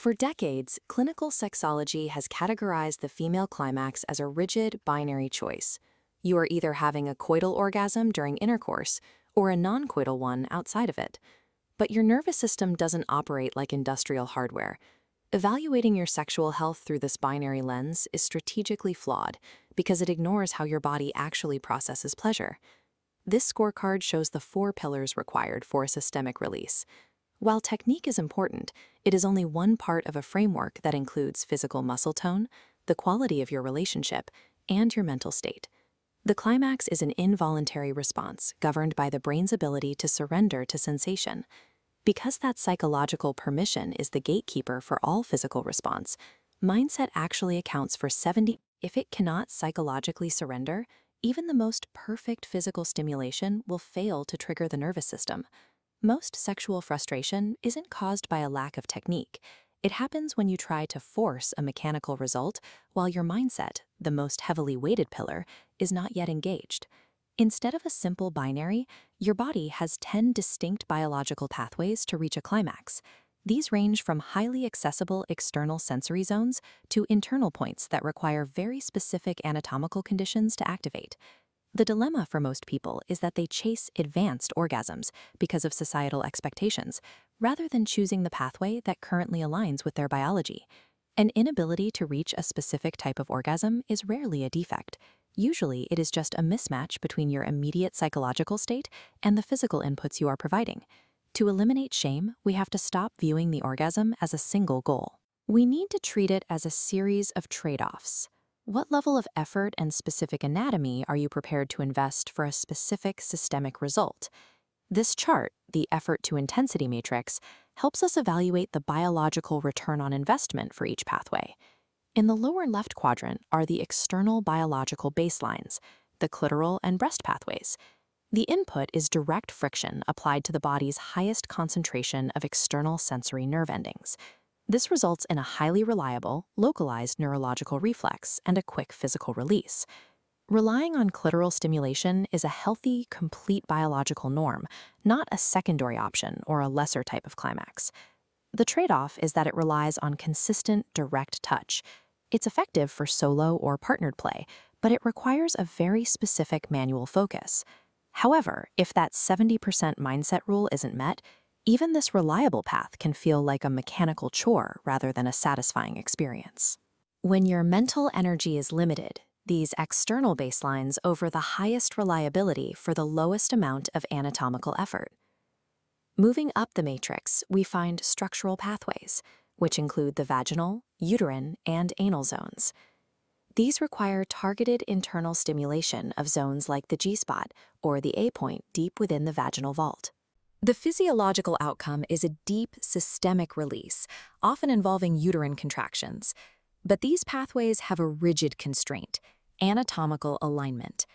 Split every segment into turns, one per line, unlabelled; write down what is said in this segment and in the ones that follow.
For decades, clinical sexology has categorized the female climax as a rigid, binary choice. You are either having a coital orgasm during intercourse or a non-coital one outside of it. But your nervous system doesn't operate like industrial hardware. Evaluating your sexual health through this binary lens is strategically flawed because it ignores how your body actually processes pleasure. This scorecard shows the 4 pillars required for a systemic release. While technique is important, it is only one part of a framework that includes physical muscle tone, the quality of your relationship, and your mental state. The climax is an involuntary response governed by the brain's ability to surrender to sensation. Because that psychological permission is the gatekeeper for all physical response, mindset actually accounts for 70%. If it cannot psychologically surrender, even the most perfect physical stimulation will fail to trigger the nervous system. Most sexual frustration isn't caused by a lack of technique. It happens when you try to force a mechanical result while your mindset, the most heavily weighted pillar, is not yet engaged. Instead of a simple binary, your body has 10 distinct biological pathways to reach a climax. These range from highly accessible external sensory zones to internal points that require very specific anatomical conditions to activate. The dilemma for most people is that they chase advanced orgasms because of societal expectations, rather than choosing the pathway that currently aligns with their biology. An inability to reach a specific type of orgasm is rarely a defect. Usually, it is just a mismatch between your immediate psychological state and the physical inputs you are providing. To eliminate shame, we have to stop viewing the orgasm as a single goal. We need to treat it as a series of trade-offs. What level of effort and specific anatomy are you prepared to invest for a specific systemic result? This chart, the effort to intensity matrix, helps us evaluate the biological return on investment for each pathway. In the lower left quadrant are the external biological baselines, the clitoral and breast pathways. The input is direct friction applied to the body's highest concentration of external sensory nerve endings. This results in a highly reliable, localized neurological reflex and a quick physical release. Relying on clitoral stimulation is a healthy, complete biological norm, not a secondary option or a lesser type of climax. The trade-off is that it relies on consistent, direct touch. It's effective for solo or partnered play, but it requires a very specific manual focus. However, if that 70% mindset rule isn't met, even this reliable path can feel like a mechanical chore rather than a satisfying experience. When your mental energy is limited, these external baselines over the highest reliability for the lowest amount of anatomical effort. Moving up the matrix, we find structural pathways, which include the vaginal, uterine, and anal zones. These require targeted internal stimulation of zones like the G-spot or the A-point deep within the vaginal vault. The physiological outcome is a deep, systemic release, often involving uterine contractions. But these pathways have a rigid constraint: anatomical alignment.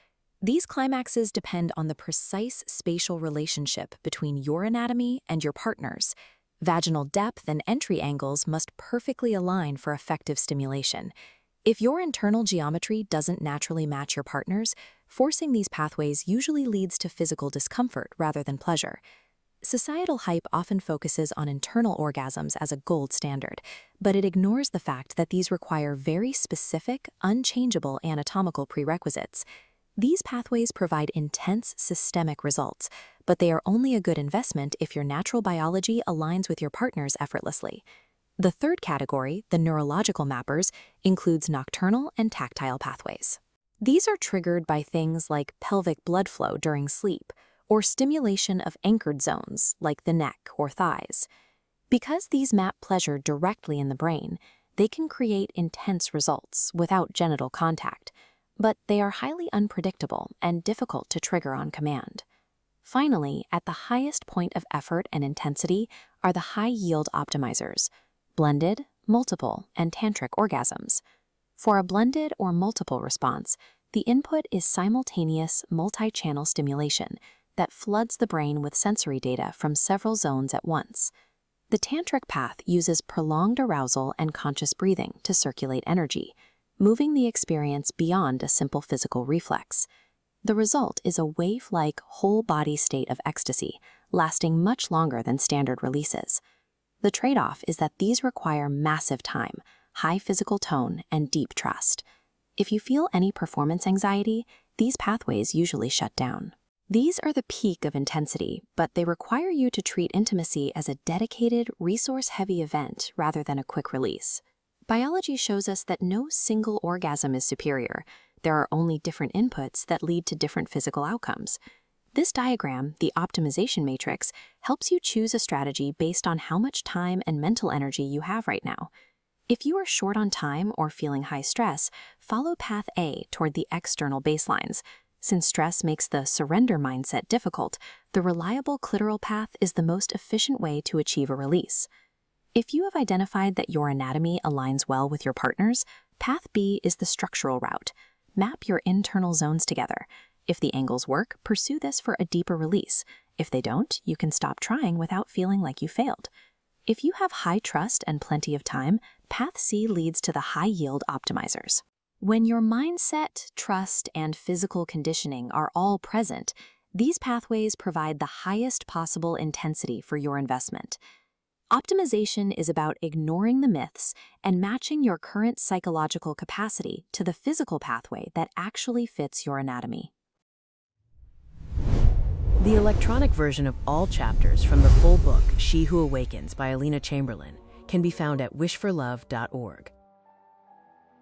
These climaxes depend on the precise spatial relationship between your anatomy and your partner's. Vaginal depth and entry angles must perfectly align for effective stimulation. If your internal geometry doesn't naturally match your partner's, forcing these pathways usually leads to physical discomfort rather than pleasure. Societal hype often focuses on internal orgasms as a gold standard, but it ignores the fact that these require very specific, unchangeable anatomical prerequisites. These pathways provide intense systemic results, but they are only a good investment if your natural biology aligns with your partner's effortlessly. The third category, the neurological mappers, includes nocturnal and tactile pathways. These are triggered by things like pelvic blood flow during sleep, or stimulation of anchored zones like the neck or thighs. Because these map pleasure directly in the brain, they can create intense results without genital contact, but they are highly unpredictable and difficult to trigger on command. Finally, at the highest point of effort and intensity are the high-yield optimizers: blended, multiple, and tantric orgasms. For a blended or multiple response, the input is simultaneous multi-channel stimulation that floods the brain with sensory data from several zones at once. The tantric path uses prolonged arousal and conscious breathing to circulate energy, moving the experience beyond a simple physical reflex. The result is a wave-like whole-body state of ecstasy, lasting much longer than standard releases. The trade-off is that these require massive time, high physical tone, and deep trust. If you feel any performance anxiety, these pathways usually shut down. These are the peak of intensity, but they require you to treat intimacy as a dedicated, resource-heavy event rather than a quick release. Biology shows us that no single orgasm is superior. There are only different inputs that lead to different physical outcomes. This diagram, the optimization matrix, helps you choose a strategy based on how much time and mental energy you have right now. If you are short on time or feeling high stress, follow path A toward the external baselines. Since stress makes the surrender mindset difficult, the reliable clitoral path is the most efficient way to achieve a release. If you have identified that your anatomy aligns well with your partner's, path B is the structural route. Map your internal zones together. If the angles work, pursue this for a deeper release. If they don't, you can stop trying without feeling like you failed. If you have high trust and plenty of time, path C leads to the high-yield optimizers. When your mindset, trust, and physical conditioning are all present, these pathways provide the highest possible intensity for your investment. Optimization is about ignoring the myths and matching your current psychological capacity to the physical pathway that actually fits your anatomy.
The electronic version of all chapters from the full book, She Who Awakens by Alina Chamberlain, can be found at wishforlove.org.